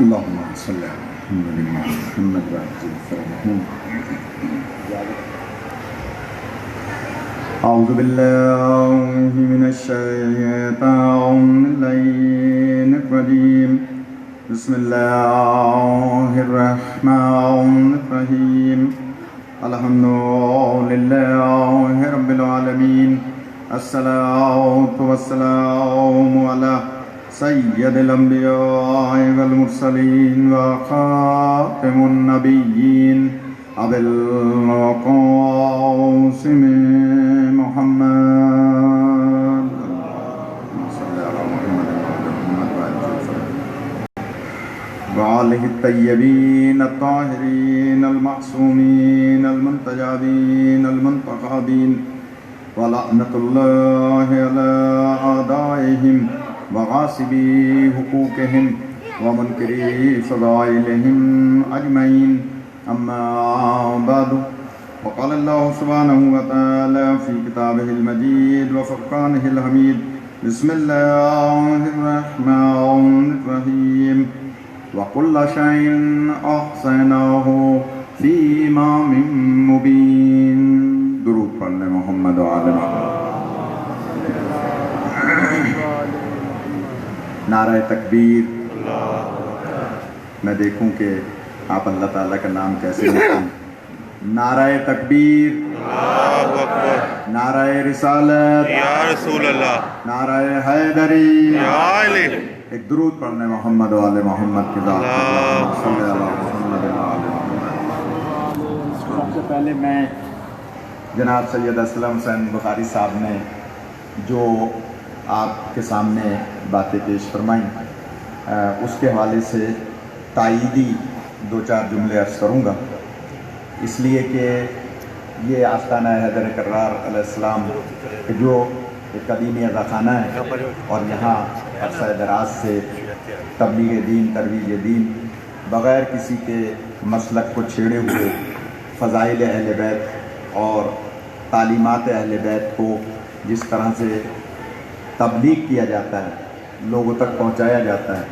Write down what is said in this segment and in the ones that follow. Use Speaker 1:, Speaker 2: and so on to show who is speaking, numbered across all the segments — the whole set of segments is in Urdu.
Speaker 1: اللهم صل على محمد وعجل فرجهم. أعوذ بالله من الشيطان اللعين الرجيم. بسم الله الرحمن الرحيم. الحمد لله رب العالمين. الصلاة والسلام على سید الانبیاء والمرسلین وخاتم النبیین ابی القاسم محمد صلی اللہ وآلہ الطیبین الطاہرین المعصومین المنتجبین المنتخبین ولعنۃ اللہ علی اعدائہم وغاصبی حقوقهم ومنکری فضائلهم اجمعین. اما بعد وقال اللہ سبحانہ وتعالی فی کتابہ المجید وفرقانہ الحمید. بسم اللہ الرحمن الرحیم. وَكُلَّ شَيْءٍ أَحْصَيْنَاهُ فِي إِمَامٍ مُبِينٍ. درود پڑھنے محمد وعلی محمد. نعرہ تکبیر. میں دیکھوں کہ آپ اللہ تعالیٰ کا نام کیسے لیتے ہیں. نعرہ تکبیر، نعرہ رسالت
Speaker 2: یا رسول اللہ،
Speaker 1: نعرہ حیدری.
Speaker 2: یا علی.
Speaker 1: ایک درود پڑھنے محمد وعلی محمد کی ذات. صلی اللہ علیہ وسلم. سب سے پہلے میں جناب سید اسلم حسین بخاری صاحب نے جو آپ کے سامنے باتیں پیش فرمائیں اس کے حوالے سے تائیدی دو چار جملے عرض کروں گا، اس لیے کہ یہ آستانہ حیدر کرار علیہ السلام جو ایک قدیمی اذاخانہ ہے اور یہاں عرصہ دراز سے تبلیغ دین، ترویج دین بغیر کسی کے مسلک کو چھیڑے ہوئے فضائل اہل بیت اور تعلیمات اہل بیت کو جس طرح سے تبلیغ کیا جاتا ہے، لوگوں تک پہنچایا جاتا ہے،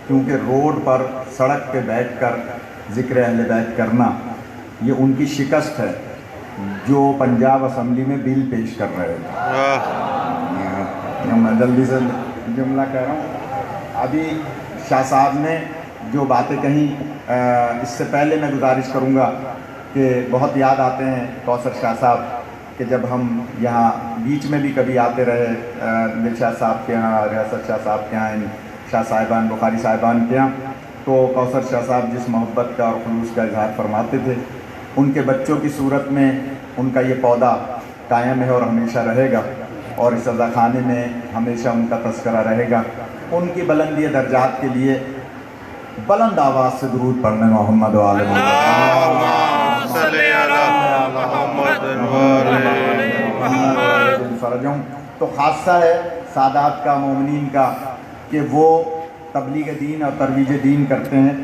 Speaker 1: کیونکہ روڈ پر سڑک پہ بیٹھ کر ذکر اہل بیت کرنا یہ ان کی شکست ہے جو پنجاب اسمبلی میں بل پیش کر رہے ہیں. میں جلدی سے جملہ کہہ رہا ہوں. ابھی شاہ صاحب نے جو باتیں کہیں اس سے پہلے میں گزارش کروں گا کہ بہت یاد آتے ہیں کوثر شاہ صاحب کہ جب ہم یہاں بیچ میں بھی کبھی آتے رہے دل شاہ صاحب کے یہاں، ریاست شاہ صاحب کے یہاں، شاہ صاحبان بخاری صاحبان کے یہاں، تو کوثر شاہ صاحب جس محبت کا اور خلوص کا اظہار فرماتے تھے ان کے بچوں کی صورت میں ان کا یہ پودا قائم ہے اور ہمیشہ رہے گا، اور اس اذاخانے میں ہمیشہ ان کا تذکرہ رہے گا. ان کی بلندی درجات کے لیے بلند آواز سے درود پڑھنے محمد وعلی فرجوں. تو خاصہ ہے سادات کا، مومنین کا، کہ وہ تبلیغ دین اور ترویج دین کرتے ہیں،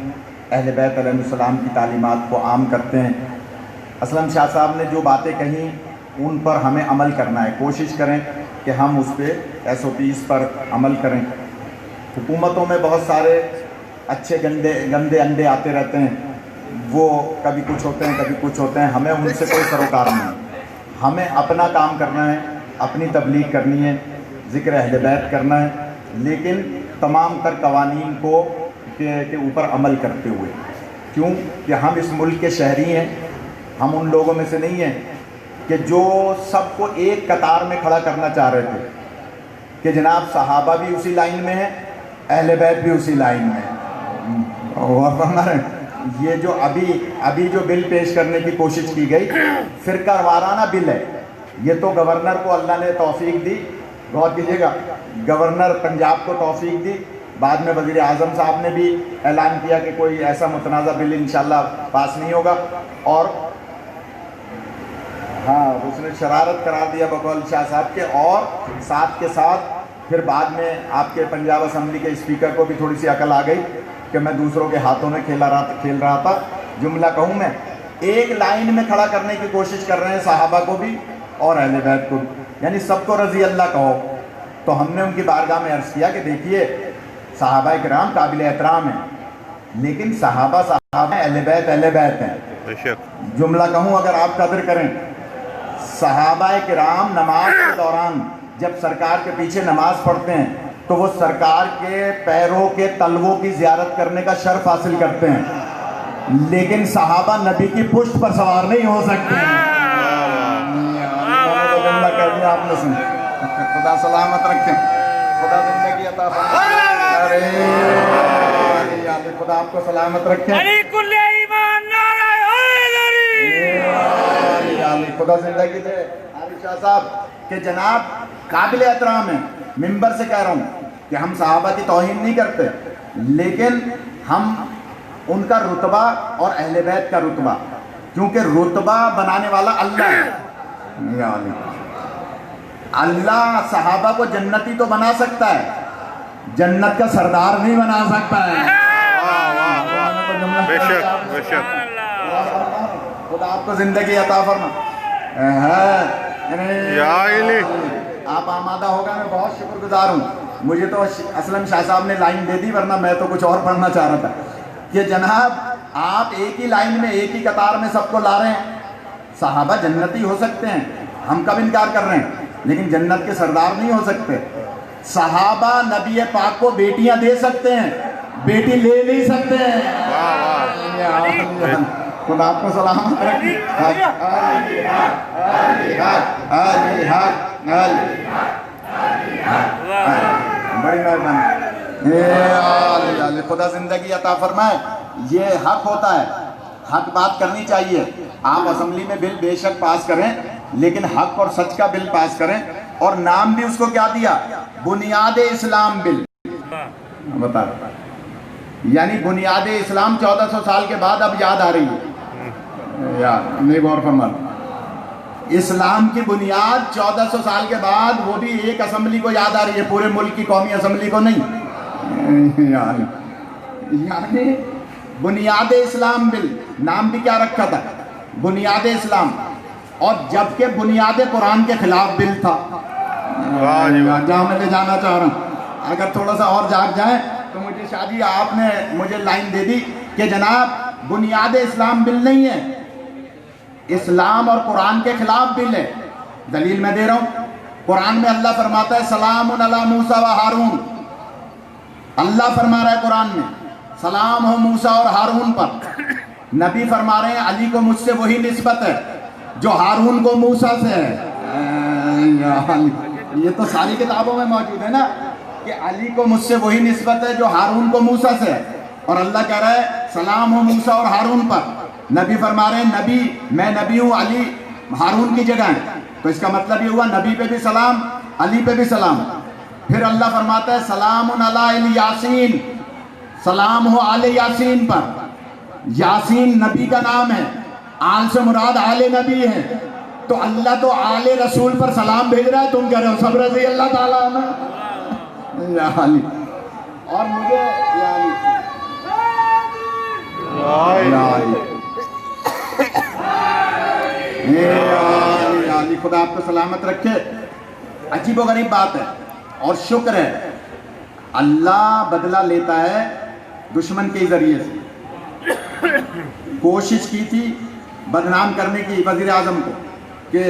Speaker 1: اہل بیت علیہ السلام کی تعلیمات کو عام کرتے ہیں. اسلم شاہ صاحب نے جو باتیں کہیں ان پر ہمیں عمل کرنا ہے. کوشش کریں کہ ہم اس پہ SOPs پر عمل کریں. حکومتوں میں بہت سارے اچھے گندے انڈے آتے رہتے ہیں، وہ کبھی کچھ ہوتے ہیں کبھی کچھ ہوتے ہیں. ہمیں ان سے کوئی سروکار نہیں. ہمیں اپنا کام کرنا ہے، اپنی تبلیغ کرنی ہے، ذکر اہل بیت کرنا ہے، لیکن تمام تر قوانین کو کے اوپر عمل کرتے ہوئے. کیوں کہ ہم اس ملک کے شہری ہیں. ہم ان لوگوں میں سے نہیں ہیں کہ جو سب کو ایک قطار میں کھڑا کرنا چاہ رہے تھے کہ جناب صحابہ بھی اسی لائن میں ہیں، اہل بیت بھی اسی لائن میں ہیں. یہ جو ابھی جو بل پیش کرنے کی کوشش کی گئی فرقہ وارانہ بل ہے. یہ تو گورنر کو اللہ نے توفیق دی، غور کیجیے گا، گورنر پنجاب کو توفیق دی. بعد میں وزیر اعظم صاحب نے بھی اعلان کیا کہ کوئی ایسا متنازع بل انشاءاللہ پاس نہیں ہوگا، اور ہاں اس نے شرارت قرار دیا بقول شاہ صاحب کے. اور ساتھ کے ساتھ پھر بعد میں آپ کے پنجاب اسمبلی کے اسپیکر کو بھی تھوڑی سی عقل آ گئی کہ میں دوسروں کے ہاتھوں میں کھیل رہا تھا. جملہ کہوں میں، ایک لائن میں کھڑا کرنے کی کوشش کر رہے ہیں صحابہ کو بھی اور اہل بیت کو بھی، یعنی سب کو رضی اللہ کہو. تو ہم نے ان کی بارگاہ میں عرض کیا کہ دیکھیے صحابہ کرام قابل احترام ہیں، لیکن صحابہ اہل بیت ہیں.
Speaker 2: بے شک.
Speaker 1: جملہ کہوں اگر آپ قدر کریں، صحابہ کرام نماز کے دوران جب سرکار کے پیچھے نماز پڑھتے ہیں تو وہ سرکار کے پیروں کے تلووں کی زیارت کرنے کا شرف حاصل کرتے ہیں، لیکن صحابہ نبی کی پشت پر سوار نہیں ہو سکتے ہیں. جملہ کہہ دیا آپ نے سن. خدا سلامت رکھیں، خدا زندگی عطا فرمائے. خدا آپ کو سلامت رکھیں. خدا زندگی دے. عارف شاہ صاحب کہ جناب قابل احترام ہیں، ممبر سے کہہ رہا ہوں کہ ہم صحابہ کی توہین نہیں کرتے، لیکن ہم ان کا رتبہ اور اہل بیت کا رتبہ، کیونکہ رتبہ بنانے والا اللہ ہے. اللہ صحابہ کو جنتی تو بنا سکتا ہے، جنت کا سردار نہیں بنا سکتا ہے.
Speaker 2: بے شک بے شک.
Speaker 1: خدا آپ کو زندگی عطا فرمائے.
Speaker 2: یا الہی.
Speaker 1: آپ آمادہ ہوگا، میں بہت شکر گزار ہوں. مجھے تو اسلم شاہ صاحب نے لائن دے دی، ورنہ میں تو کچھ اور پڑھنا چاہ رہا تھا کہ جناب آپ ایک ہی لائن میں ایک ہی قطار میں سب کو لا رہے ہیں. صحابہ جنتی ہو سکتے ہیں، ہم کب انکار کر رہے ہیں، لیکن جنت کے سردار نہیں ہو سکتے. صحابہ نبی پاک کو بیٹیاں دے سکتے ہیں، بیٹی لے نہیں سکتے ہیں. خدا آپ کو سلامت رکھے. بڑی مہربانی. خدا زندگی عطا فرمائے. یہ حق ہوتا ہے، حق بات کرنی چاہیے. آپ اسمبلی میں بل بے شک پاس کریں، لیکن حق اور سچ کا بل پاس کریں. اور نام بھی اس کو کیا دیا؟ بنیاد اسلام بل. بتا رہا یعنی بنیاد اسلام 1400 سال کے بعد اب یاد آ رہی ہے. یار نہیں غور فرمانا، اسلام کی بنیاد 1400 سال کے بعد وہ بھی ایک اسمبلی کو یاد آ رہی ہے، پورے ملک کی قومی اسمبلی کو نہیں. یعنی بنیاد اسلام بل، نام بھی کیا رکھا تھا؟ بنیاد اسلام. اور جبکہ بنیاد قرآن کے خلاف بل تھا. جہاں میں لے جانا چاہ رہا ہوں، اگر تھوڑا سا اور جاگ جائیں تو مجھے شاہ جی آپ نے مجھے لائن دے دی کہ جناب بنیاد اسلام بل نہیں ہے، اسلام اور قرآن کے خلاف بل ہے. دلیل میں دے رہا ہوں. قرآن میں اللہ فرماتا ہے سلام علی موسیٰ و ہارون. اللہ فرما رہا ہے قرآن میں سلام ہو موسیٰ اور ہارون پر. نبی فرما رہے ہیں علی کو مجھ سے وہی نسبت ہے جو ہارون کو موسیٰ سے ہے. یہ تو ساری کتابوں میں موجود ہے نا کہ علی کو مجھ سے وہی نسبت ہے جو ہارون کو موسیٰ سے ہے. اور اللہ کہہ رہا ہے سلام ہو موسیٰ اور ہارون پر. نبی فرما رہے ہیں نبی میں نبی ہوں، علی ہارون کی جگہ ہے. تو اس کا مطلب یہ ہوا نبی پہ بھی سلام، علی پہ بھی سلام. پھر اللہ فرماتا ہے سلام علی یاسین، سلام ہو آل یاسین پر. یاسین نبی کا نام ہے، آل سے مراد آل نبی ہے. تو اللہ تو آل رسول پر سلام بھیج رہا ہے، تم کہہ رہے ہو سب رضی اللہ تعالیٰ عنہ. یا علی. اور مجھے یا علی خدا آپ کو سلامت رکھے. عجیب و غریب بات ہے اور شکر ہے اللہ بدلہ لیتا ہے دشمن کے ذریعے سے. کوشش کی تھی بدنام کرنے کی وزیر اعظم کو کہ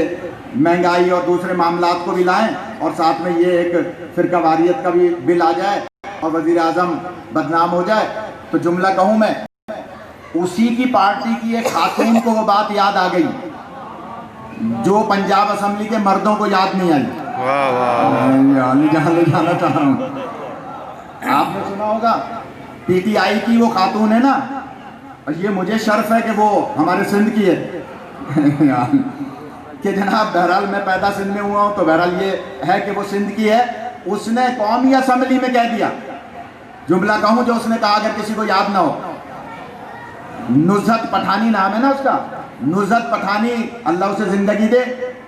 Speaker 1: مہنگائی اور دوسرے معاملات کو بھی لائیں اور ساتھ میں یہ ایک فرقہ واریت کا بھی بل آ جائے اور وزیر اعظم بدنام ہو جائے. تو جملہ کہوں میں، اسی کی پارٹی کی ایک خاتون کو وہ بات یاد آ گئی جو پنجاب اسمبلی کے مردوں کو یاد نہیں آئی. جہاں لے جانا چاہ رہا ہوں، آپ نے سنا ہوگا پی ٹی آئی کی وہ خاتون ہے نا، اور یہ مجھے شرف ہے کہ وہ ہمارے سندھ کی ہے کہ جناب بہرحال میں پیدا سندھ میں ہوا ہوں تو بہرحال یہ ہے کہ وہ سندھ کی ہے. اس نے قومی اسمبلی میں کہہ دیا، جملہ کہوں جو اس نے کہا اگر کسی کو یاد نہ ہو، نزہت پٹھانی نام ہے نا اس کا، نزہت پٹھانی اللہ اسے زندگی دے.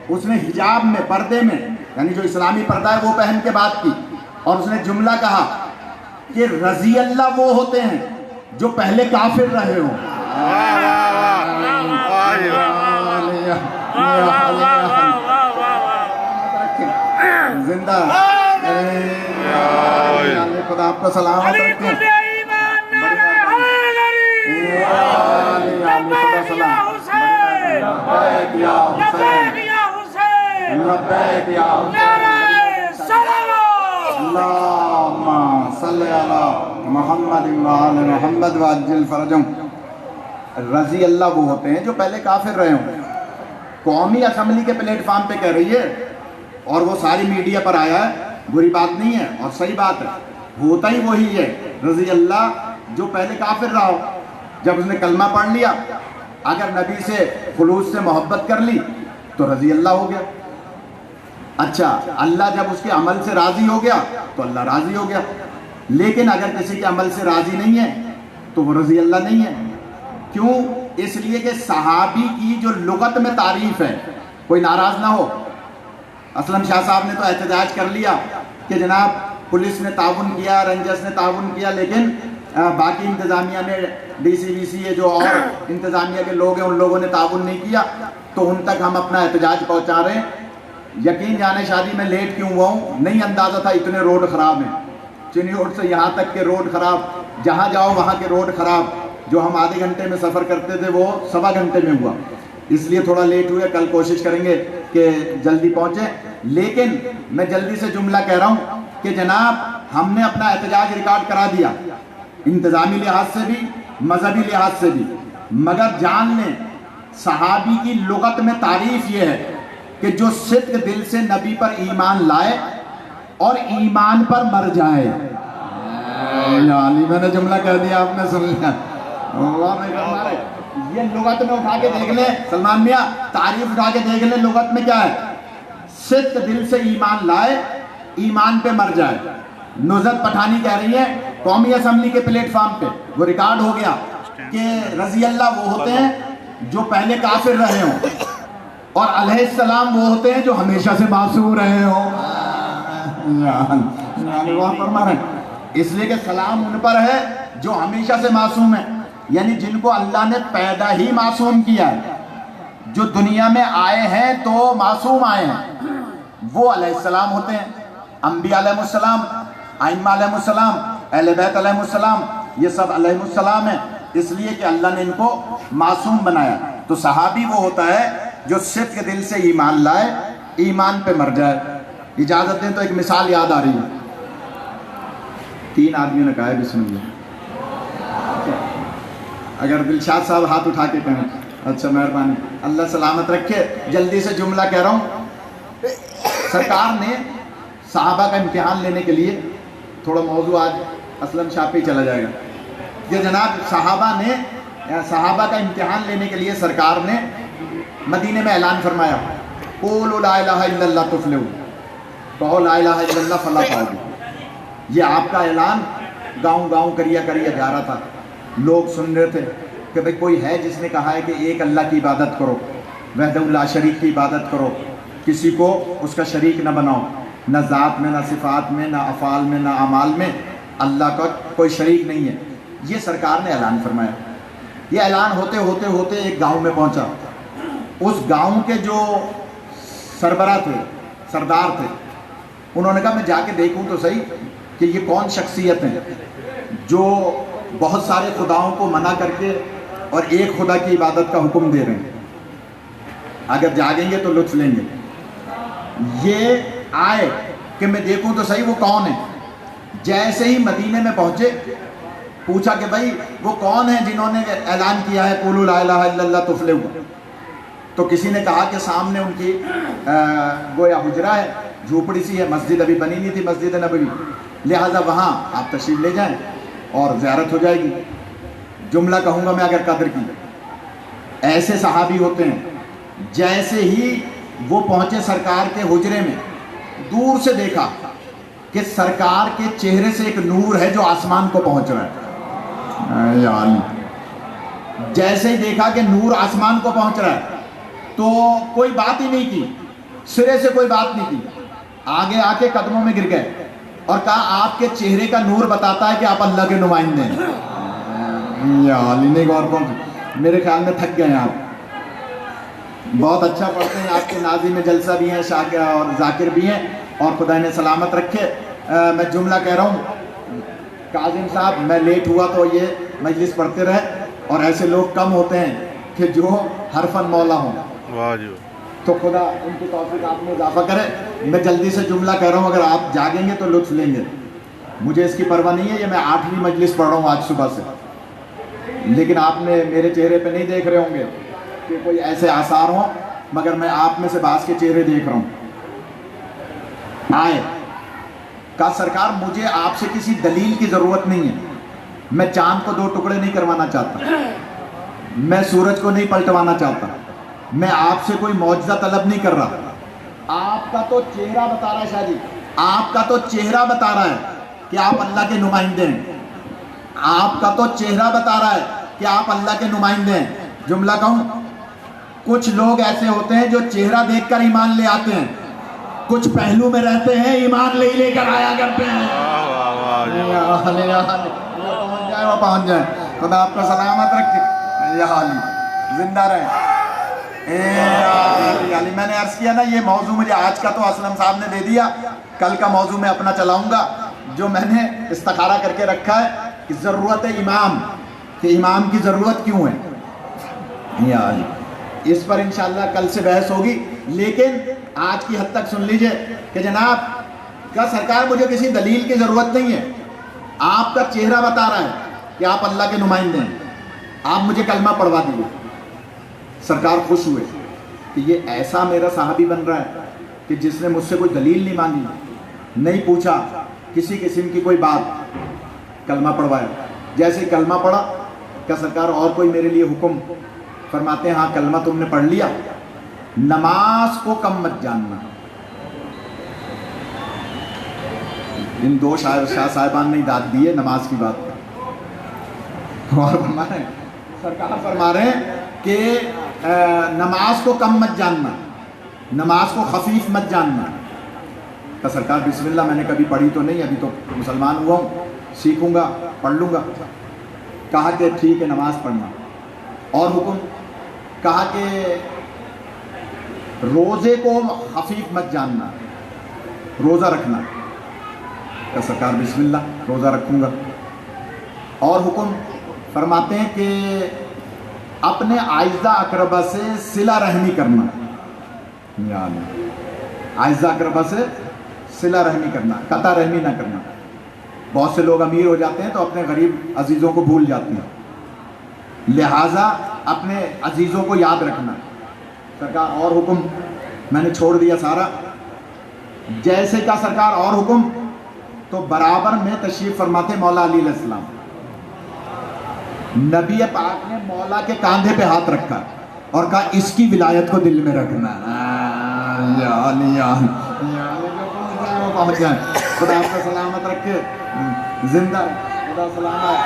Speaker 1: اس نے حجاب میں، پردے میں، یعنی جو اسلامی پردہ ہے وہ پہن کے بات کی، اور اس نے جملہ کہا کہ رضی اللہ وہ ہوتے ہیں جو پہلے کافر رہے ہوں. زندہ خدا آپ کو سلامت رکھیں.
Speaker 3: لبیک یا حسین،
Speaker 1: لبیک یا حسین،
Speaker 3: لبیک یا حسین،
Speaker 1: لبیک یا حسین،
Speaker 3: نعرہ صلوات۔
Speaker 1: اللہم صلی علی محمد وآل محمد وعجل فرجہم۔ رضی اللہ وہ ہوتے ہیں جو پہلے کافر رہے ہوں۔ قومی اسمبلی کے پلیٹ فارم پہ کہہ رہی ہے اور وہ ساری میڈیا پر آیا ہے، بری بات نہیں ہے اور صحیح بات ہے، ہوتا ہی وہی ہے رضی اللہ جو پہلے کافر رہا ہو۔ جب اس نے کلمہ پڑھ لیا، اگر نبی سے خلوص سے محبت کر لی تو رضی اللہ ہو گیا۔ اچھا، اللہ جب اس کے عمل سے راضی ہو گیا تو اللہ راضی ہو گیا، لیکن اگر کسی کے عمل سے راضی نہیں ہے تو وہ رضی اللہ نہیں ہے۔ کیوں؟ اس لیے کہ صحابی کی جو لغت میں تعریف ہے، کوئی ناراض نہ ہو۔ اسلم شاہ صاحب نے تو احتجاج کر لیا کہ جناب پولیس نے تعاون کیا، رینجرز نے تعاون کیا، لیکن باقی انتظامیہ نے، ڈی سی وی سی یہ جو اور انتظامیہ کے لوگ ہیں ان لوگوں نے تعاون نہیں کیا، تو ان تک ہم اپنا احتجاج پہنچا رہے ہیں۔ یقین جانے شادی میں لیٹ کیوں ہوا ہوں، نہیں اندازہ تھا اتنے روڈ خراب ہیں، چنی روڈ سے یہاں تک کے روڈ خراب، جہاں جاؤ وہاں کے روڈ خراب، جو ہم آدھے گھنٹے میں سفر کرتے تھے وہ 1.25 گھنٹے میں ہوا، اس لیے تھوڑا لیٹ ہوئے۔ کل کوشش کریں گے کہ جلدی پہنچیں، لیکن میں جلدی سے جملہ کہہ رہا ہوں کہ جناب ہم نے اپنا احتجاج ریکارڈ کرا دیا، انتظامی لحاظ سے بھی، مذہبی لحاظ سے بھی، مگر جان لیں صحابی کی لغت میں تعریف یہ ہے کہ جو صدق دل سے نبی پر ایمان لائے اور ایمان پر مر جائے۔ یعنی میں نے جملہ کہہ دیا، آپ نے سن لیا، اللہ نے فرمایا یہ لغت میں اٹھا کے دیکھ لیں، سلمان میاں تعریف اٹھا کے دیکھ لیں لغت میں کیا ہے، صدق دل سے ایمان لائے، ایمان پہ مر جائے۔ نصرت پٹھانی کہہ رہی ہے قومی اسمبلی کے پلیٹ فارم پہ، وہ ریکارڈ ہو گیا کہ رضی اللہ وہ ہوتے ہیں جو پہلے کافر رہے ہوں، اور علیہ السلام وہ ہوتے ہیں جو ہمیشہ سے معصوم رہے ہوں۔ یعنی وہ فرما رہے ہیں اس لیے کہ سلام ان پر ہے جو ہمیشہ سے معصوم ہیں، یعنی جن کو اللہ نے پیدا ہی معصوم کیا ہے، جو دنیا میں آئے ہیں تو معصوم آئے ہیں، وہ علیہ السلام ہوتے ہیں۔ انبیاء علیہ السلام، ائمہ علیہ السلام، اہل بیت علیہ السلام، یہ سب علیہ السلام ہیں، اس لیے کہ اللہ نے ان کو معصوم بنایا۔ تو صحابی وہ ہوتا ہے جو صدق کے دل سے ایمان لائے، ایمان پہ مر جائے۔ اجازت دیں تو ایک مثال یاد آ رہی ہے، 3 آدمیوں نے کہا ہے بسم اللہ، اگر دلشاد صاحب ہاتھ اٹھا کے کہیں، اچھا مہربانی، اللہ سلامت رکھے۔ جلدی سے جملہ کہہ رہا ہوں، سرکار نے صحابہ کا امتحان لینے کے لیے، تھوڑا موضوع آج اسلم شاہ پہ ہی چلا جائے گا، کہ جناب صحابہ کا امتحان لینے کے لیے سرکار نے مدینے میں اعلان فرمایا، قولوا لا الہ الا اللہ تفلحوا، کہو لا الہ الا اللہ فلاح پاؤ گے۔ یہ آپ کا اعلان گاؤں گاؤں کریا جا رہا تھا، لوگ سن رہے تھے کہ بھئی کوئی ہے جس نے کہا ہے کہ ایک اللہ کی عبادت کرو، وحدہ لا شریک کی عبادت کرو، کسی کو اس کا شریک نہ بناؤ، نہ ذات میں، نہ صفات میں، نہ افعال میں، نہ اعمال میں، اللہ کا کوئی شریک نہیں ہے۔ یہ سرکار نے اعلان فرمایا۔ یہ اعلان ہوتے ہوتے ہوتے ایک گاؤں میں پہنچا، اس گاؤں کے جو سربراہ تھے، سردار تھے، انہوں نے کہا میں جا کے دیکھوں تو صحیح کہ یہ کون شخصیت ہیں جو بہت سارے خداؤں کو منع کر کے اور ایک خدا کی عبادت کا حکم دے رہے ہیں، اگر جاگیں گے تو لطف لیں گے۔ یہ آئے کہ میں دیکھوں تو صحیح وہ کون ہے۔ جیسے ہی مدینے میں پہنچے، پوچھا کہ بھائی وہ کون ہیں جنہوں نے اعلان کیا ہے قولوا لا الہ الا اللہ تفلحوا، تو کسی نے کہا کہ سامنے ان کی گویا حجرہ ہے، جھوپڑی سی ہے، مسجد ابھی بنی نہیں تھی مسجد نبوی، لہٰذا وہاں آپ تشریف لے جائیں اور زیارت ہو جائے گی۔ جملہ کہوں گا میں اگر قدر کی، ایسے صحابی ہوتے ہیں جیسے ہی وہ پہنچے سرکار کے حجرے میں، دور سے دیکھا کہ سرکار کے چہرے سے ایک نور ہے جو آسمان کو پہنچ رہا ہے۔ جیسے ہی دیکھا کہ نور آسمان کو پہنچ رہا ہے تو کوئی بات ہی نہیں کی، سرے سے کوئی بات نہیں کی، آگے آ کے قدموں میں گر گئے اور کہا آپ کے چہرے کا نور بتاتا ہے کہ آپ اللہ کے نمائندے ہیں۔ یا علی نے غور پہنچ، میرے خیال میں تھک گئے ہیں آپ، بہت اچھا پڑھتے ہیں، آپ کے ناظم جلسہ بھی ہیں، شاکر اور ذاکر بھی ہیں، اور خدا نے سلامت رکھے۔ میں جملہ کہہ رہا ہوں، کاظم صاحب میں لیٹ ہوا تو یہ مجلس پڑھتے رہے، اور ایسے لوگ کم ہوتے ہیں کہ جو حرفن مولا ہوں.
Speaker 2: واہ جی
Speaker 1: تو خدا ان کی توفیق آپ میں اضافہ کرے. میں جلدی سے جملہ کہہ رہا ہوں, اگر آپ جاگیں گے تو لطف لیں گے. مجھے اس کی پرواہ نہیں ہے, یہ میں 8ویں مجلس پڑھ رہا ہوں آج صبح سے, لیکن آپ نے میرے چہرے پہ نہیں دیکھ رہے ہوں گے کہ کوئی ایسے آثار ہوں, مگر میں آپ میں سے بعض کے چہرے دیکھ رہا ہوں. آئے کہا سرکار مجھے آپ سے کسی دلیل کی ضرورت نہیں ہے, میں چاند کو 2 ٹکڑے نہیں کروانا چاہتا, میں سورج کو نہیں پلٹوانا چاہتا, میں آپ سے کوئی معجزہ طلب نہیں کر رہا. آپ کا تو چہرہ بتا رہا ہے شاہ جی, آپ کا تو چہرہ بتا رہا ہے کہ آپ اللہ کے نمائندے ہیں. آپ کا تو چہرہ بتا رہا ہے کہ آپ اللہ کے نمائندے ہیں. جملہ کہوں, کچھ لوگ ایسے ہوتے ہیں جو چہرہ دیکھ کر ایمان لے آتے ہیں, کچھ پہلو میں رہتے ہیں ایمان لے کر آیا کرتے ہیں. وہ پہنچ جائیں. خدا آپ کو سلامت رکھے, یہ حالی زندہ رہے. میں نے عرض کیا نا, یہ موضوع مجھے آج کا تو اسلم صاحب نے دے دیا, کل کا موضوع میں اپنا چلاؤں گا جو میں نے استخارہ کر کے رکھا ہے کہ ضرورت امام, کہ امام کی ضرورت کیوں ہے. اس پر انشاءاللہ کل سے بحث ہوگی, لیکن آج کی حد تک سن لیجئے کہ جناب کا سرکار مجھے کسی دلیل کی ضرورت نہیں ہے, آپ کا چہرہ بتا رہا ہے کہ آپ اللہ کے نمائندے ہیں, آپ مجھے کلمہ پڑھوا دیجیے. سرکار خوش ہوئے کہ یہ ایسا میرا صحابی بن رہا ہے کہ جس نے مجھ سے کوئی دلیل نہیں مانگی, نہیں پوچھا کسی قسم کی کوئی بات, کلمہ پڑھوایا. جیسے کلمہ پڑھا کہ سرکار اور کوئی میرے لیے حکم. فرماتے ہیں ہاں کلمہ تم نے پڑھ لیا, نماز کو کم مت جاننا. ان 2 شاہ صاحبان نے داد دی ہے نماز کی بات پر, اور سرکار فرما رہے ہیں کہ نماز کو کم مت جاننا, نماز کو خفیف مت جاننا. کہ سرکار بسم اللہ میں نے کبھی پڑھی تو نہیں, ابھی تو مسلمان ہوا ہوں, سیکھوں گا پڑھ لوں گا. کہا کہ ٹھیک ہے نماز پڑھنا. اور حکم کہا کہ روزے کو خفیف مت جاننا, روزہ رکھنا. کہ سرکار بسم اللہ روزہ رکھوں گا. اور حکم فرماتے ہیں کہ اپنے عائزہ اقربا سے صلہ رحمی کرنا. عائزہ اقربا سے صلہ رحمی کرنا, قطع رحمی نہ کرنا. بہت سے لوگ امیر ہو جاتے ہیں تو اپنے غریب عزیزوں کو بھول جاتے ہیں, لہٰذا اپنے عزیزوں کو یاد رکھنا. سرکار اور حکم میں نے چھوڑ دیا سارا. جیسے کا سرکار اور حکم تو برابر میں تشریف فرماتے مولا علی علیہ السلام. نبی پاک نے مولا کے کاندھے پہ ہاتھ رکھا اور کہا اس کی ولایت کو دل میں رکھنا. یا علی یا پہنچ جائیں. خدا آپ کو سلامت رکھے, زندہ خدا سلامت.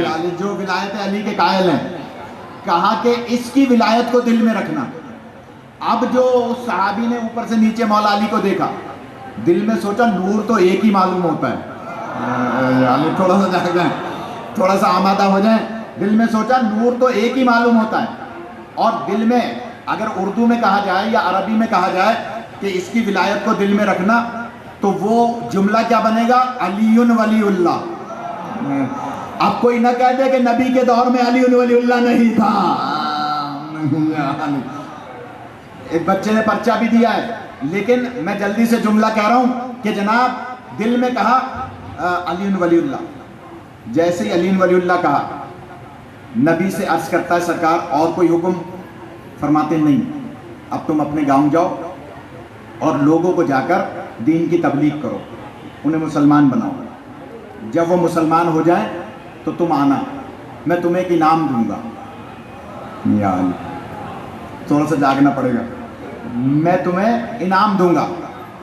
Speaker 1: علی جو ولایت علی کے قائل ہیں, کہا کہ اس کی ولایت کو دل میں رکھنا. اب جو صحابی نے اوپر سے نیچے مولا علی کو دیکھا, دل میں سوچا نور تو ایک ہی معلوم ہوتا ہے. علی تھوڑا سا جاگ جائیں, تھوڑا سا آمادہ ہو جائیں. دل میں سوچا نور تو ایک ہی معلوم ہوتا ہے. اور دل میں اگر اردو میں کہا جائے یا عربی میں کہا جائے کہ اس کی ولایت کو دل میں رکھنا, تو وہ جملہ کیا بنے گا؟ علی ولی اللہ. اب کوئی نہ کہہ دے کہ نبی کے دور میں علی ولی اللہ نہیں تھا. ایک بچے نے پرچہ بھی دیا ہے, لیکن میں جلدی سے جملہ کہہ رہا ہوں کہ جناب دل میں کہا علی ولی اللہ. جیسے ہی علی ولی اللہ کہا, نبی سے عرض کرتا ہے سرکار اور کوئی حکم؟ فرماتے نہیں, اب تم اپنے گاؤں جاؤ اور لوگوں کو جا کر دین کی تبلیغ کرو, انہیں مسلمان بناؤ. جب وہ مسلمان ہو جائیں تو تم آنا, میں تمہیں ایک انعام دوں گا. یا علی تھوڑا سا جاگنا پڑے گا, میں تمہیں انعام دوں گا.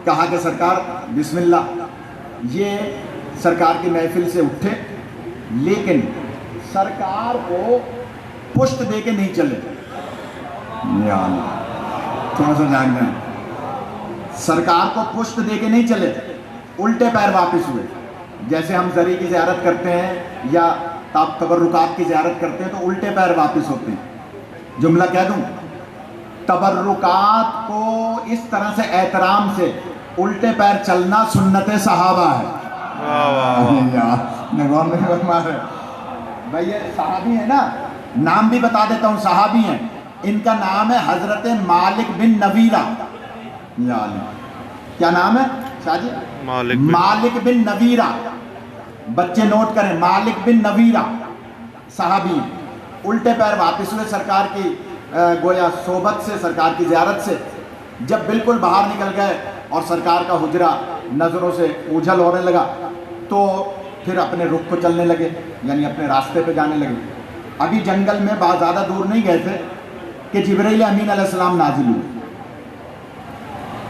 Speaker 1: کہا کہ سرکار بسم اللہ. یہ سرکار کی محفل سے اٹھے, لیکن سرکار کو پشت دے کے نہیں چلے. یا اللہ تھوڑا سا جاگ جائیں. سرکار کو پشت دے کے نہیں چلے, الٹے پیر واپس ہوئے. جیسے ہم زری کی زیارت کرتے ہیں یا تبرکات کی زیارت کرتے ہیں تو الٹے پیر واپس ہوتے ہیں. جملہ کہہ دوں, تبرکات کو اس طرح سے احترام سے الٹے پیر چلنا سنت صحابہ ہے. بھائی یہ صحابی ہیں نا, نام بھی بتا دیتا ہوں, صحابی ہیں. ان کا نام ہے حضرت مالک بن نویرہ. یا اللہ, کیا نام ہے شاہ جی؟ مالک بن نویرہ. بچے نوٹ کریں, مالک بن نویرہ صحابی ہیں. الٹے پیر واپس ہوئے سرکار کی گویا صحبت سے, سرکار کی زیارت سے. جب بالکل باہر نکل گئے اور سرکار کا حجرہ نظروں سے اوجھل ہونے لگا, تو پھر اپنے رخ کو چلنے لگے, یعنی اپنے راستے پہ جانے لگے. ابھی جنگل میں بہت زیادہ دور نہیں گئے تھے کہ جبرائیل امین علیہ السلام نازل ہوئے.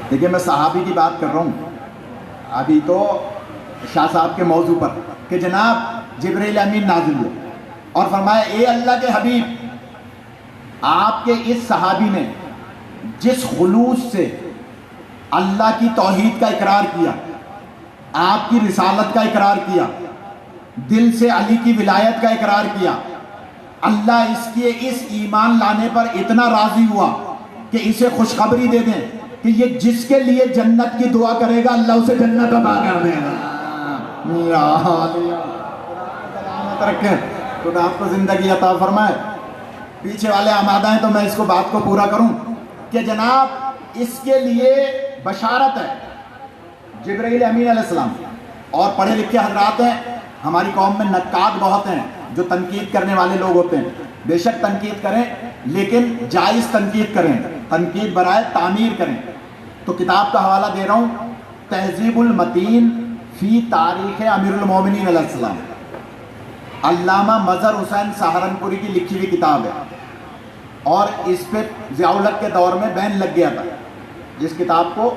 Speaker 1: دیکھیں میں صحابی کی بات کر رہا ہوں, ابھی تو شاہ صاحب کے موضوع پر, کہ جناب جبرائیل امین نازل ہوئے اور فرمایا اے اللہ کے حبیب, آپ کے اس صحابی نے جس خلوص سے اللہ کی توحید کا اقرار کیا, آپ کی رسالت کا اقرار کیا, دل سے علی کی ولایت کا اقرار کیا, اللہ اس کے اس ایمان لانے پر اتنا راضی ہوا کہ اسے خوشخبری دے دیں کہ یہ جس کے لیے جنت کی دعا کرے گا اللہ اسے جنت عطا کر دے گا. خدا آپ کو زندگی عطا فرمائے. پیچھے والے آمادہ ہیں تو میں اس کو بات کو پورا کروں کہ جناب اس کے لیے بشارت ہے جبرائیل امین علیہ السلام. اور پڑھے لکھے حضرات ہیں ہماری قوم میں, نقاد بہت ہیں جو تنقید کرنے والے لوگ ہوتے ہیں. بے شک تنقید کریں لیکن جائز تنقید کریں, تنقید برائے تعمیر کریں. تو کتاب کا حوالہ دے رہا ہوں, تہذیب المتین فی تاریخ امیر المومنین علیہ السلام, علامہ مظہر حسین سہارنپوری کی لکھی ہوئی کتاب ہے. اور اس پہ ضیاء الحق کے دور میں بین لگ گیا تھا, اس کتاب کو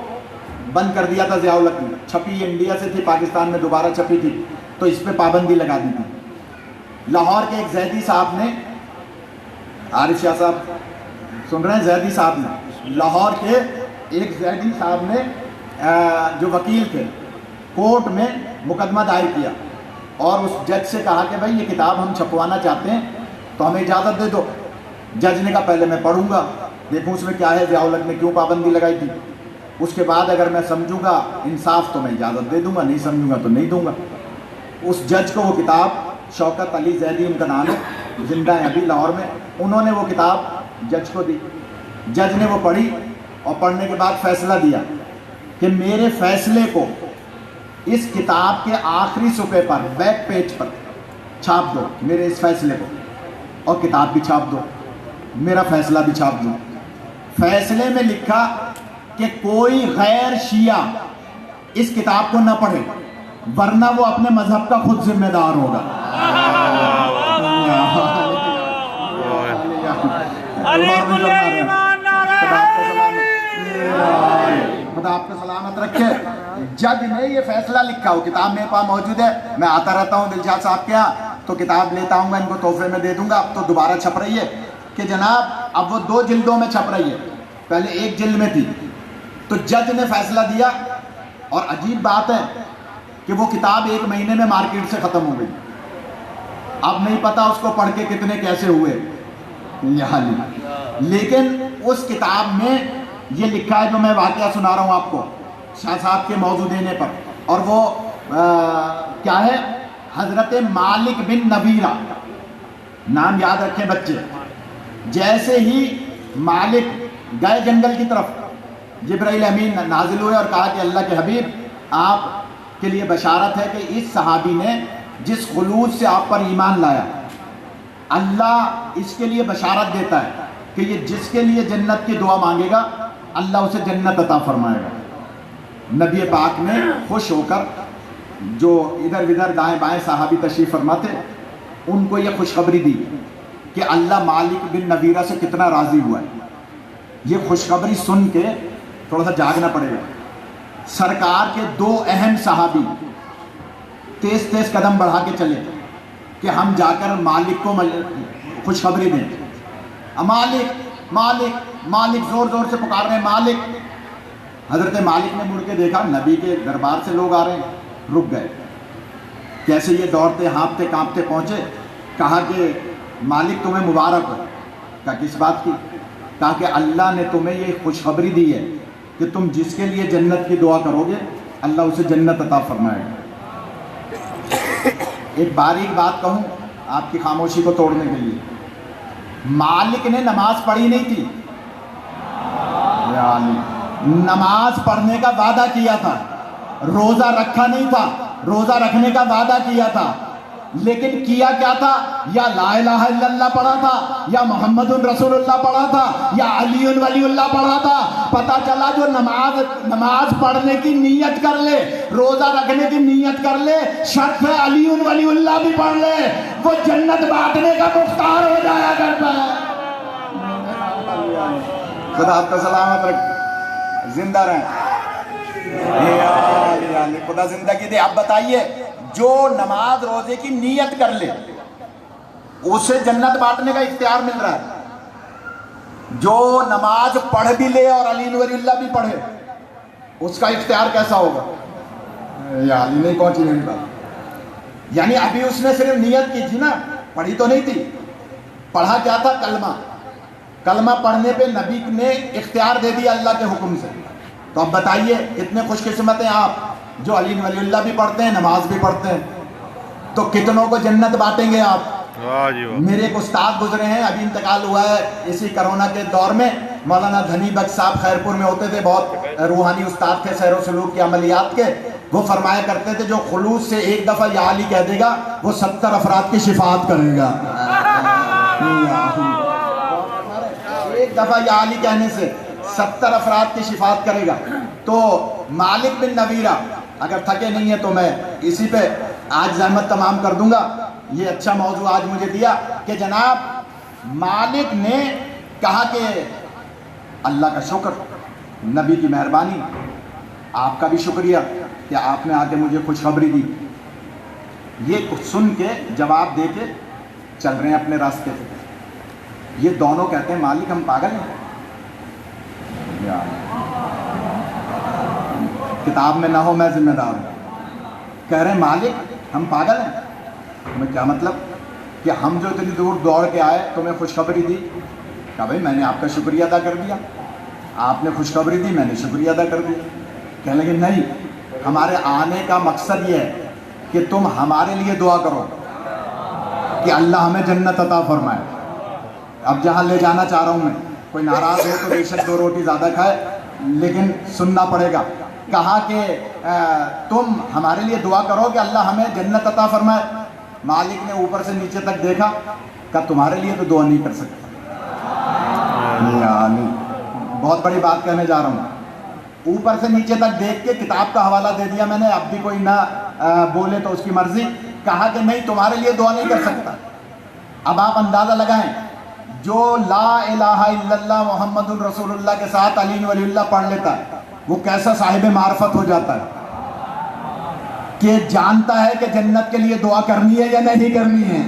Speaker 1: بند کر دیا تھا ضیاء الحق نے. چھپی انڈیا سے تھی, پاکستان میں دوبارہ چھپی تھی تو اس پہ پابندی لگا دی تھی. لاہور کے ایک زیدی صاحب نے, عارف شاہ صاحب سن رہے ہیں, زیدی صاحب نے, لاہور کے ایک زیدی صاحب نے جو وکیل تھے کورٹ میں مقدمہ دائر کیا اور اس جج سے کہا کہ بھائی یہ کتاب ہم چھپوانا چاہتے ہیں تو ہمیں اجازت دے دو. جج نے کہا پہلے میں پڑھوں گا, دیکھوں اس میں کیا ہے, ضیاء الحق نے کیوں پابندی لگائی تھی, اس کے بعد اگر میں سمجھوں گا انصاف تو میں اجازت دے دوں گا, نہیں سمجھوں گا تو نہیں دوں گا. اس جج کو وہ کتاب, شوکت علی زیدی ان کا نام ہے, زندہ ہیں ابھی لاہور میں, انہوں نے وہ کتاب جج کو دی. جج نے وہ پڑھی اور پڑھنے کے بعد فیصلہ دیا کہ میرے فیصلے کو اس کتاب کے آخری صفحے پر, بیک پیج پر چھاپ دو, میرے اس فیصلے کو, اور کتاب بھی چھاپ دو, میرا فیصلہ بھی چھاپ دو. فیصلے میں لکھا کہ کوئی غیر شیعہ اس کتاب کو نہ پڑھے ورنہ وہ اپنے مذہب کا خود ذمہ دار ہوگا. خدا آپ کو سلامت رکھے. جج نے یہ فیصلہ لکھا, وہ کتاب میرے پاس موجود ہے, میں آتا رہتا ہوں دلشاد صاحب کے یہاں تو کتاب لیتا ہوں, میں ان کو تحفے میں دے دوں گا. اب تو دوبارہ چھپ رہی ہے کہ جناب اب وہ 2 جلدوں میں چھپ رہی ہے, پہلے 1 جلد میں تھی. تو جج نے فیصلہ دیا اور عجیب بات ہے کہ وہ کتاب 1 مہینے میں مارکیٹ سے ختم ہو گئی. اب نہیں پتا اس کو پڑھ کے کتنے کیسے ہوئے, لیکن اس کتاب میں یہ لکھا ہے جو میں واقعہ سنا رہا ہوں آپ کو شاہ صاحب کے موضوع دینے پر, اور وہ کیا ہے, حضرت مالک بن نویرہ. نام یاد رکھیں بچے. جیسے ہی مالک گئے جنگل کی طرف, جبرائیل امین نازل ہوئے اور کہا کہ اللہ کے حبیب آپ کے لیے بشارت ہے کہ اس صحابی نے جس خلوص سے آپ پر ایمان لایا, اللہ اس کے لیے بشارت دیتا ہے کہ یہ جس کے لیے جنت کی دعا مانگے گا اللہ اسے جنت عطا فرمائے گا. نبی پاک نے خوش ہو کر, جو ادھر ادھر دائیں بائیں صحابی تشریف فرما تھے, ان کو یہ خوشخبری دی کہ اللہ مالک بن نویرہ سے کتنا راضی ہوا ہے. یہ خوشخبری سن کے تھوڑا سا جاگنا پڑے گا. سرکار کے 2 اہم صحابی تیز تیز قدم بڑھا کے چلے کہ ہم جا کر مالک کو خوشخبری دیں. مالک مالک مالک, زور زور سے پکار رہے ہیں مالک. حضرت مالک نے مڑ کے دیکھا نبی کے دربار سے لوگ آ رہے ہیں, رک گئے. کیسے یہ دوڑتے ہانپتے کانپتے پہنچے, کہا کہ مالک تمہیں مبارک ہو. کہا کس بات کی؟ کہا کہ اللہ نے تمہیں یہ خوشخبری دی ہے کہ تم جس کے لیے جنت کی دعا کرو گے اللہ اسے جنت عطا فرمائے گا. ایک باریک بات کہوں, آپ کی خاموشی کو توڑنے کے لیے. مالک نے نماز پڑھی نہیں تھی. یا علی, نماز پڑھنے کا وعدہ کیا تھا, روزہ رکھا نہیں تھا, روزہ رکھنے کا وعدہ کیا تھا, لیکن کیا کیا تھا؟ یا لا الہ الا اللہ پڑھا تھا, یا محمد رسول اللہ پڑھا تھا, یا علی ولی اللہ پڑھا تھا. پتہ چلا جو نماز پڑھنے کی نیت کر لے, روزہ رکھنے کی نیت کر لے, شرط ہے علی ولی اللہ بھی پڑھ لے, وہ جنت بانٹنے کا مختار ہو جایا کرتا ہے. خدا آپ کو سلامت رکھ, زندہ رہیں. خدا زندگی دے. اب بتائیے, جو نماز روزے کی نیت کر لے اسے جنت بانٹنے کا اختیار مل رہا ہے. جو نماز پڑھ بھی لے اور علی ولی اللہ بھی پڑھے اس کا اختیار کیسا ہوگا؟ یا علی نہیں پہنچی میری بات. یعنی ابھی اس نے صرف نیت کی تھی نا, پڑھی تو نہیں تھی. پڑھا کیا تھا؟ کلمہ. کلمہ پڑھنے پہ نبی نے اختیار دے دیا اللہ کے حکم سے. تو اب بتائیے کتنے خوش قسمت ہیں آپ جو علی ولی اللہ بھی پڑھتے ہیں, نماز بھی پڑھتے ہیں. تو کتنوں کو جنت بانٹیں گے آپ؟ میرے ایک استاد گزرے ہیں, ابھی انتقال ہوا ہے اسی کرونا کے دور میں, مولانا دھنی بخش صاحب خیرپور میں ہوتے تھے, بہت روحانی استاد تھے سیر و سلوک کے عملیات کے. وہ فرمایا کرتے تھے جو خلوص سے ایک دفعہ یا علی کہہ دے گا وہ 70 افراد کی شفاعت کرے گا. ایک دفعہ یا علی کہنے سے 70 افراد کی شفاعت کرے گا. تو مالک بن نویرہ, اگر تھکے نہیں ہیں تو میں اسی پہ آج زحمت تمام کر دوں گا. یہ اچھا موضوع آج مجھے دیا کہ جناب مالک نے کہا کہ اللہ کا شکر, نبی کی مہربانی, آپ کا بھی شکریہ کہ آپ نے آ کے مجھے خوشخبری دی. یہ سن کے جواب دے کے چل رہے ہیں اپنے راستے پہ. یہ دونوں کہتے ہیں مالک ہم پاگل ہیں. کتاب میں نہ ہو میں ذمہ دار ہوں. کہہ رہے ہیں مالک ہم پاگل ہیں. میں کیا مطلب کہ ہم جو اتنی دور دوڑ کے آئے تمہیں خوشخبری دی. کہا بھائی میں نے آپ کا شکریہ ادا کر دیا, آپ نے خوشخبری دی میں نے شکریہ ادا کر دیا. کہنے لگے نہیں, ہمارے آنے کا مقصد یہ ہے کہ تم ہمارے لیے دعا کرو کہ اللہ ہمیں جنت عطا فرمائے. اب جہاں لے جانا چاہ رہا ہوں میں, کوئی ناراض ہو تو بے شک 2 روٹی زیادہ کھائے لیکن سننا پڑے گا. کہا کہ تم ہمارے لیے دعا کرو کہ اللہ ہمیں جنت عطا فرمائے. مالک نے اوپر سے نیچے تک دیکھا, کہا تمہارے لیے تو دعا نہیں کر سکتا. بہت بڑی بات کہنے جا رہا ہوں. اوپر سے نیچے تک دیکھ کے کتاب کا حوالہ دے دیا میں نے, اب بھی کوئی نہ بولے تو اس کی مرضی. کہا کہ نہیں تمہارے لیے دعا نہیں کر سکتا. اب آپ اندازہ لگائیں, جو لا الہ الا اللہ محمد رسول اللہ کے ساتھ علی ولی اللہ پڑھ لیتا ہے وہ کیسا صاحب معرفت ہو جاتا ہے کہ جانتا ہے کہ جنت کے لیے دعا کرنی ہے یا نہیں کرنی ہے.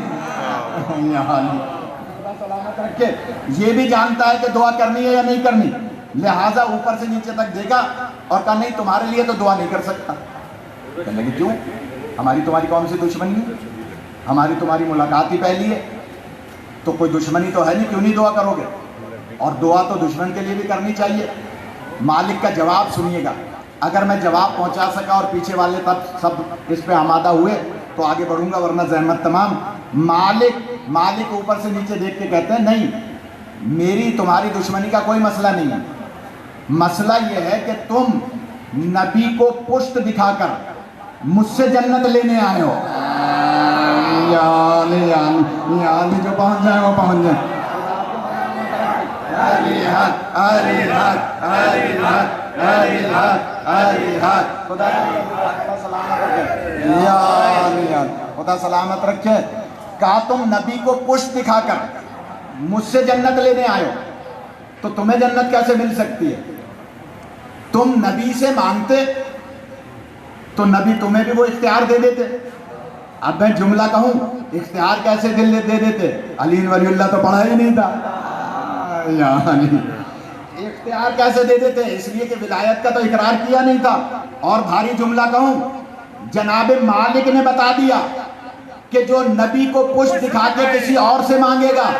Speaker 1: یہ بھی جانتا ہے کہ دعا کرنی ہے یا نہیں کرنی, لہٰذا اوپر سے نیچے تک دیکھا اور کہا نہیں تمہارے لیے تو دعا نہیں کر سکتا. کہنے لگے کیوں؟ ہماری تمہاری کون سی دشمنی ہے؟ ہماری تمہاری ملاقات ہی پہلی ہے, تو کوئی دشمنی تو ہے نہیں, کیوں نہیں دعا کرو گے؟ اور دعا تو دشمن کے لیے بھی کرنی چاہیے. مالک کا جواب سنیے گا, اگر میں جواب پہنچا سکا اور پیچھے والے تب سب اس پہ آمادہ ہوئے تو آگے بڑھوں گا, ورنہ زحمت تمام. مالک اوپر سے نیچے دیکھ کے کہتے ہیں نہیں, میری تمہاری دشمنی کا کوئی مسئلہ نہیں ہے. مسئلہ یہ ہے کہ تم نبی کو پشت دکھا کر مجھ سے جنت لینے آئے ہو. یعنی جو پہنچ جائیں وہ پہنچ جائیں. خدا سلامت رکھے. کہا تم نبی کو پشت دکھا کر مجھ سے جنت لینے آئے ہو, تو تمہیں جنت کیسے مل سکتی ہے؟ تم نبی سے مانگتے تو نبی تمہیں بھی وہ اختیار دے دیتے. اب میں جملہ کہوں, اختیار کیسے دے دیتے؟ علی ولی اللہ تو پڑھا ہی نہیں تھا. اختیار کیسے دے دیتے؟ اس لیے کہ ولایت کا تو اقرار کیا نہیں تھا. اور بھاری جملہ کہوں, جناب مالک نے بتا دیا کہ جو نبی کو پشت دکھا کے کسی اور سے مانگے گا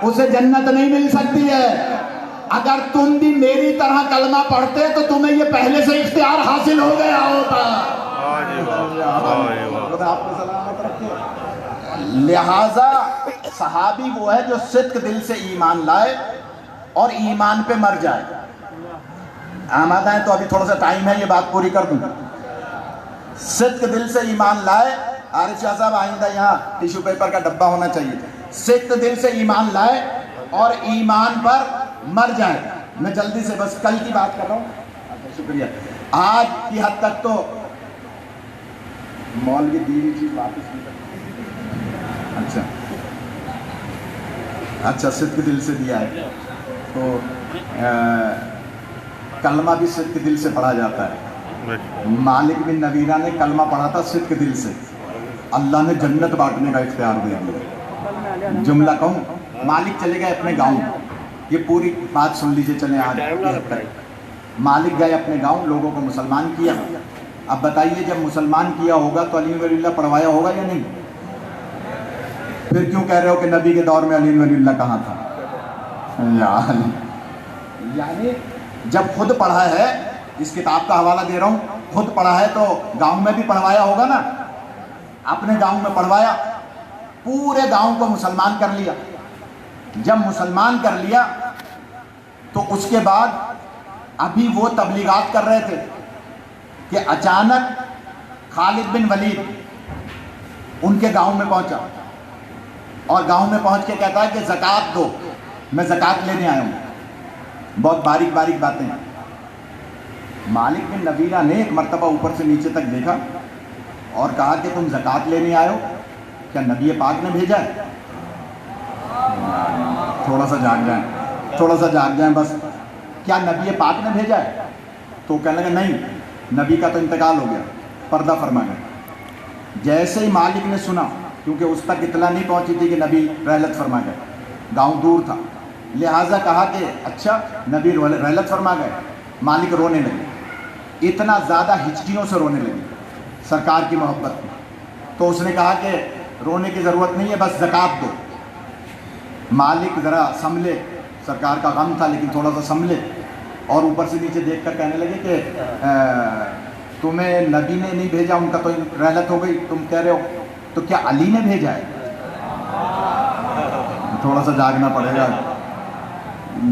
Speaker 1: اسے جنت نہیں مل سکتی ہے. اگر تم بھی میری طرح کلمہ پڑھتے تو تمہیں یہ پہلے سے اختیار حاصل ہو گیا ہوتا. خدا آپ کو سلامت رکھے. لہذا صحابی وہ ہے جو صدق دل سے ایمان لائے اور ایمان پہ مر جائے. آمادہ ہیں تو ابھی تھوڑا سا ٹائم ہے, یہ بات پوری کر دوں. صدق دل سے ایمان لائے, عارف شاہ صاحب آئندہ یہاں ٹیشو پیپر کا ڈبہ ہونا چاہیے. صدق دل سے ایمان لائے اور ایمان پر مر جائے. میں جلدی سے بس کل کی بات کر رہا ہوں. شکریہ. آج کی حد تک تو مولوی دی ہوئی چیز واپس نہیں کرتے. اچھا صدق دل سے دیا ہے تو کلمہ بھی صدق دل سے پڑھا جاتا ہے. مالک بن نویرہ نے کلمہ پڑھا تھا صدق دل سے, اللہ نے جنت بانٹنے کا اختیار دے دیا. جملہ کہوں, مالک چلے گئے اپنے گاؤں, یہ پوری بات سن لیجئے. چلیں آج مالک گئے اپنے گاؤں, لوگوں کو مسلمان کیا. اب بتائیے جب مسلمان کیا ہوگا تو علی ولی اللہ پڑھوایا ہوگا یا نہیں؟ پھر کیوں کہہ رہے ہو کہ نبی کے دور میں علی ولی اللہ کہاں تھا؟ یعنی جب خود پڑھا ہے, اس کتاب کا حوالہ دے رہا ہوں, خود پڑھا ہے تو گاؤں میں بھی پڑھوایا ہوگا نا. اپنے گاؤں میں پڑھوایا, پورے گاؤں کو مسلمان کر لیا. جب مسلمان کر لیا تو اس کے بعد ابھی وہ تبلیغات کر رہے تھے کہ اچانک خالد بن ولید ان کے گاؤں میں پہنچا اور گاؤں میں پہنچ کے کہتا ہے کہ زکوٰۃ دو, میں زکوٰۃ لینے آیا ہوں. بہت باریک باریک باتیں. مالک بن نویرہ نے ایک مرتبہ اوپر سے نیچے تک دیکھا اور کہا کہ تم زکوٰۃ لینے آئے ہو, کیا نبی پاک نے بھیجا ہے؟ تھوڑا سا جاگ جائیں بس. کیا نبی پاک نے بھیجا ہے؟ تو کہنے لگا نہیں, نبی کا تو انتقال ہو گیا, پردہ فرما گیا. جیسے ہی مالک نے سنا, کیونکہ اس تک اطلاع نہیں پہنچی تھی کہ نبی رحلت فرما گئے, گاؤں دور تھا, لہٰذا کہا کہ اچھا نبی رحلت فرما گئے. مالک رونے لگے, اتنا زیادہ ہچکیوں سے رونے لگے سرکار کی محبت میں. تو اس نے کہا کہ رونے کی ضرورت نہیں ہے, بس زکوٰۃ دو. مالک ذرا سنبھلے, سرکار کا غم تھا لیکن تھوڑا سا سنبھلے, اور اوپر سے نیچے دیکھ کر کہنے لگے کہ تمہیں نبی نے نہیں بھیجا, ان کا تو رحلت ہو گئی, تم کہہ رہے ہو تو کیا علی نے بھیجا ہے؟ تھوڑا سا جاگنا پڑے گا.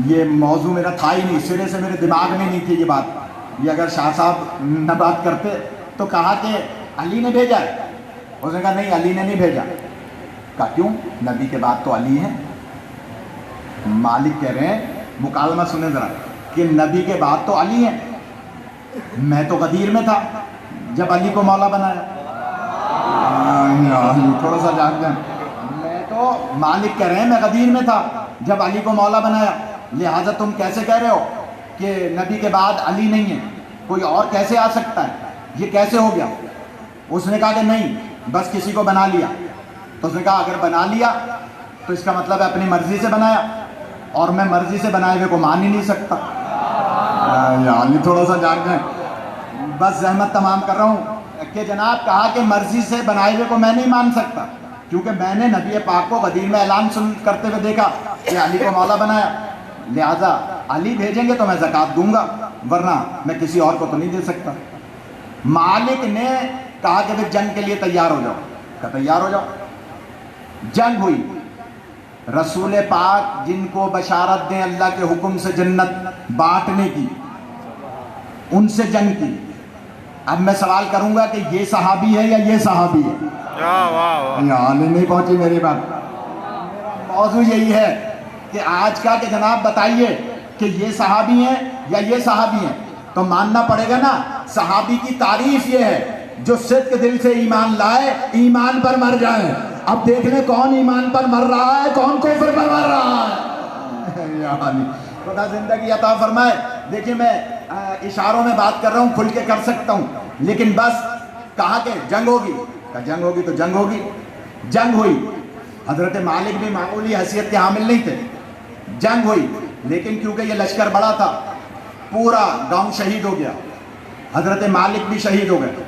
Speaker 1: یہ موضوع میرا تھا ہی نہیں, سرے سے میرے دماغ میں نہیں تھی یہ بات. یہ اگر شاہ صاحب نہ بات کرتے تو کہا کہ علی نے بھیجا ہے. اس نے کہا نہیں, علی نے نہیں بھیجا. کہا کیوں؟ نبی کے بعد تو علی ہے. مالک کہہ رہے ہیں, مکالمہ سنیں ذرا, کہ نبی کے بعد تو علی ہے. میں تو غدیر میں تھا جب علی کو مولا بنایا. تھوڑا سا جاگ جائیں. میں تو, مالک کہہ رہے ہیں, میں غدیر میں تھا جب علی کو مولا بنایا, لہٰذا تم کیسے کہہ رہے ہو کہ نبی کے بعد علی نہیں ہے, کوئی اور کیسے آ سکتا ہے, یہ کیسے ہو گیا؟ اس نے کہا کہ نہیں, بس کسی کو بنا لیا. تو اس نے کہا اگر بنا لیا تو اس کا مطلب ہے اپنی مرضی سے بنایا, اور میں مرضی سے بنائے ہوئے کو مان ہی نہیں سکتا. یعنی تھوڑا سا جاگ جائیں, بس زحمت تمام کر رہا ہوں کہ جناب کہا کہ مرضی سے بنائے ہوئے کو میں نہیں مان سکتا, کیونکہ میں نے نبی پاک کو غدیر میں اعلان کرتے ہوئے دیکھا کہ علی کو مولا بنایا, لہٰذا علی بھیجیں گے تو میں زکوٰۃ دوں گا, ورنہ میں کسی اور کو تو نہیں دے سکتا. مالک نے کہا کہ پھر جنگ کے لیے تیار ہو جاؤ. کہا تیار ہو جاؤ. جنگ ہوئی. رسول پاک جن کو بشارت دیں اللہ کے حکم سے جنت بانٹنے کی, ان سے جنگ کی. اب میں سوال کروں گا کہ یہ صحابی ہے یا یہ صحابی ہے؟ یہاں نہیں پہنچی میری بات. موضوع یہی ہے کہ آج کا کہ جناب بتائیے کہ یہ صحابی ہیں یا یہ صحابی ہیں, تو ماننا پڑے گا نا صحابی کی تعریف یہ ہے جو صدق دل سے ایمان لائے, ایمان پر مر جائے. اب دیکھ لیں کون ایمان پر مر رہا ہے, کون کفر پر مر رہا ہے. خدا زندگی عطا فرمائے. دیکھیے میں اشاروں میں بات کر رہا ہوں, کھل کے کر سکتا ہوں, لیکن بس کہا کہ جنگ ہوگی, جنگ ہوگی تو جنگ ہوگی. جنگ ہوئی. حضرت مالک بھی معمولی حیثیت کے حامل نہیں تھے. جنگ ہوئی, لیکن کیونکہ یہ لشکر بڑا تھا, پورا گاؤں شہید ہو گیا. حضرت مالک بھی شہید ہو گئے.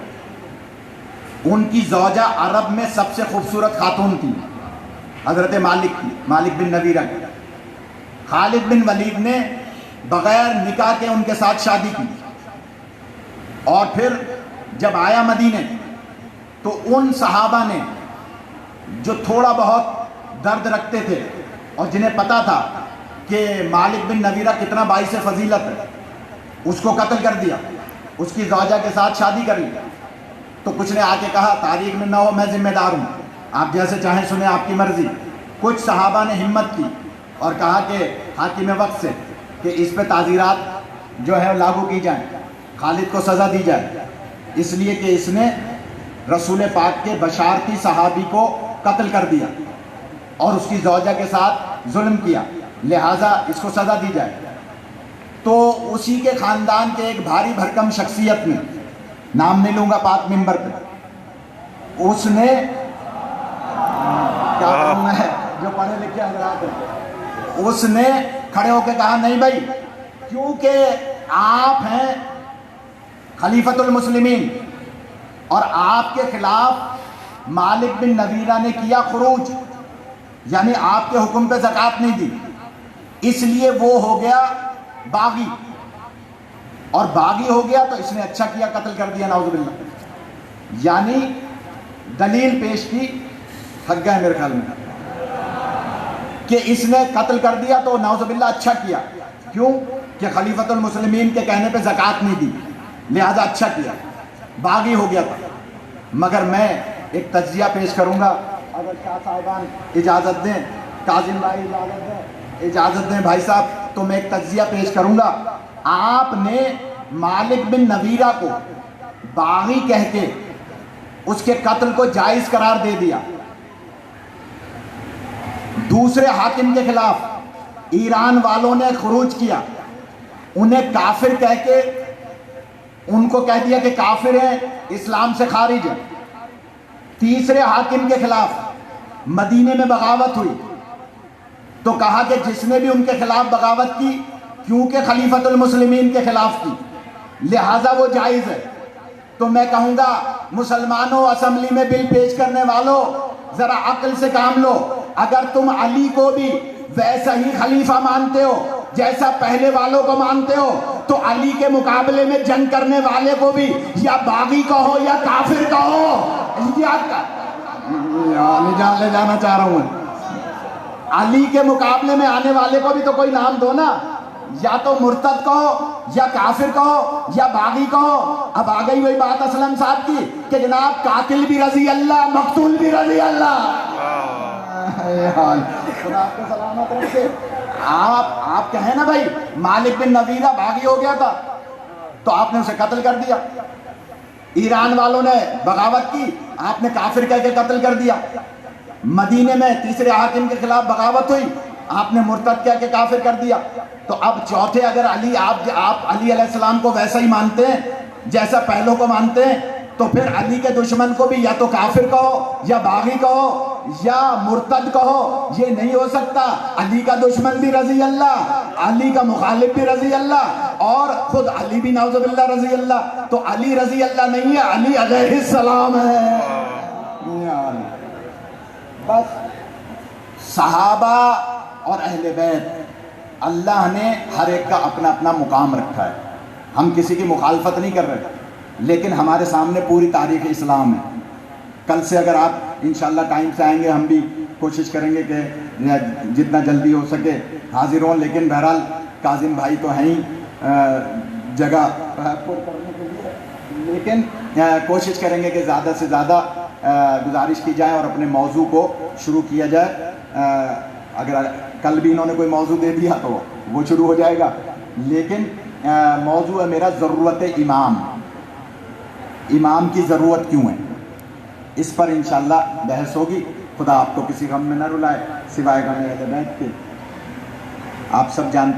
Speaker 1: ان کی زوجہ عرب میں سب سے خوبصورت خاتون تھی, حضرت مالک کی, مالک بن نویرہ. خالد بن ولید نے بغیر نکاح کے ان کے ساتھ شادی کی, اور پھر جب آیا مدینے تو ان صحابہ نے جو تھوڑا بہت درد رکھتے تھے اور جنہیں پتا تھا کہ مالک بن نویرہ کتنا باعث فضیلت ہے، اس کو قتل کر دیا، اس کی زوجہ کے ساتھ شادی کر لی. تو کچھ نے آ کے کہا تاریخ میں نہ ہو، میں ذمہ دار ہوں، آپ جیسے چاہیں سنیں، آپ کی مرضی. کچھ صحابہ نے ہمت کی اور کہا کہ حاکم وقت سے کہ اس پہ تعزیرات جو ہے لاگو کی جائیں، خالد کو سزا دی جائے، اس لیے کہ اس نے رسول پاک کے بشارتی صحابی کو قتل کر دیا اور اس کی زوجہ کے ساتھ ظلم کیا، لہٰذا اس کو سزا دی جائے. تو اسی کے خاندان کے ایک بھاری بھرکم شخصیت میں، نام نہیں لوں گا پاک منبر پہ، اس نے کیا کرنا ہے جو پڑھے لکھے حضرات ہیں، اس نے کھڑے ہو کے کہا نہیں بھائی، کیونکہ آپ ہیں خلیفۃ المسلمین اور آپ کے خلاف مالک بن نویرہ نے کیا خروج، یعنی آپ کے حکم پہ زکوٰۃ نہیں دی، اس لیے وہ ہو گیا باغی، اور باغی ہو گیا تو اس نے اچھا کیا، قتل کر دیا، نعوذ باللہ. یعنی دلیل پیش کی، تھک گئے میرے خیال میں، کہ اس نے قتل کر دیا تو نعوذ باللہ اچھا کیا. کیوں کہ خلیفۃ المسلمین کے کہنے پہ زکوٰۃ نہیں دی، لہذا اچھا کیا، باغی ہو گیا تھا. مگر میں ایک تجزیہ پیش کروں گا، اگر شاہ صاحبان اجازت دیں، کاظم بھائی اجازت دیں بھائی صاحب، تو میں ایک تجزیہ پیش کروں گا. آپ نے مالک بن نویرہ کو باغی کہہ کے اس کے قتل کو جائز قرار دے دیا. دوسرے حاکم کے خلاف ایران والوں نے خروج کیا، انہیں کافر کہہ کے ان کو کہہ دیا کہ کافر ہیں، اسلام سے خارج ہیں. تیسرے حاکم کے خلاف مدینے میں بغاوت ہوئی تو کہا کہ جس نے بھی ان کے خلاف بغاوت کی، کیونکہ خلیفۃ المسلمین کے خلاف کی، لہٰذا وہ جائز ہے. تو میں کہوں گا مسلمانوں، اسمبلی میں بل پیش کرنے والوں، ذرا عقل سے کام لو. اگر تم علی کو بھی ویسا ہی خلیفہ مانتے ہو جیسا پہلے والوں کو مانتے ہو، تو علی کے مقابلے میں جنگ کرنے والے کو بھی یا باغی کہو یا کافر کہو. لے جانا چاہ رہا ہوں، علی کے مقابلے میں آنے والے کو بھی تو کوئی نام دو نا، یا تو مرتد کہو یا کافر کہو یا باغی کہو. اب آ گئی وہی بات اسلم صاحب کی کہ جناب قاتل بھی رضی اللہ، مقتول بھی رضی اللہ. خدا آپ کو سلامت رکھے. آپ کہیں نا بھائی مالک بن نویرہ باغی ہو گیا تھا تو آپ نے اسے قتل کر دیا، ایران والوں نے بغاوت کی، آپ نے کافر کہہ کے قتل کر دیا. مدینے میں تیسرے حاکم کے خلاف بغاوت ہوئی، آپ نے مرتد کہہ کے کافر کر دیا. تو اب چوتھے اگر آپ علی علیہ السلام کو ویسا ہی مانتے ہیں جیسا پہلوں کو مانتے ہیں، تو پھر علی کے دشمن کو بھی یا تو کافر کہو یا باغی کہو یا مرتد کہو. یہ نہیں ہو سکتا. علی کا دشمن بھی رضی اللہ، علی کا مخالف بھی رضی اللہ، اور خود علی بھی نعوذ باللہ رضی اللہ. تو علی رضی اللہ نہیں ہے، علی علیہ السلام ہے. بس صحابہ اور اہل بیت، اللہ نے ہر ایک کا اپنا اپنا مقام رکھا ہے. ہم کسی کی مخالفت نہیں کر رہے، لیکن ہمارے سامنے پوری تاریخ اسلام ہے. کل سے اگر آپ انشاءاللہ ٹائم سے آئیں گے، ہم بھی کوشش کریں گے کہ جتنا جلدی ہو سکے حاضر ہوں. لیکن بہرحال کاظم بھائی تو ہیں ہی جگہ پر کرنے کے لیے، لیکن کوشش کریں گے کہ زیادہ سے زیادہ گزارش کی جائے اور اپنے موضوع کو شروع کیا جائے. اگر کل بھی انہوں نے کوئی موضوع دے دیا تو وہ شروع ہو جائے گا، لیکن موضوع ہے میرا ضرورت امام. امام کی ضرورت کیوں ہے، اس پر انشاءاللہ بحث ہوگی. خدا آپ کو کسی غم میں نہ رلائے سوائے غم اہل بیت کے. آپ سب جانتے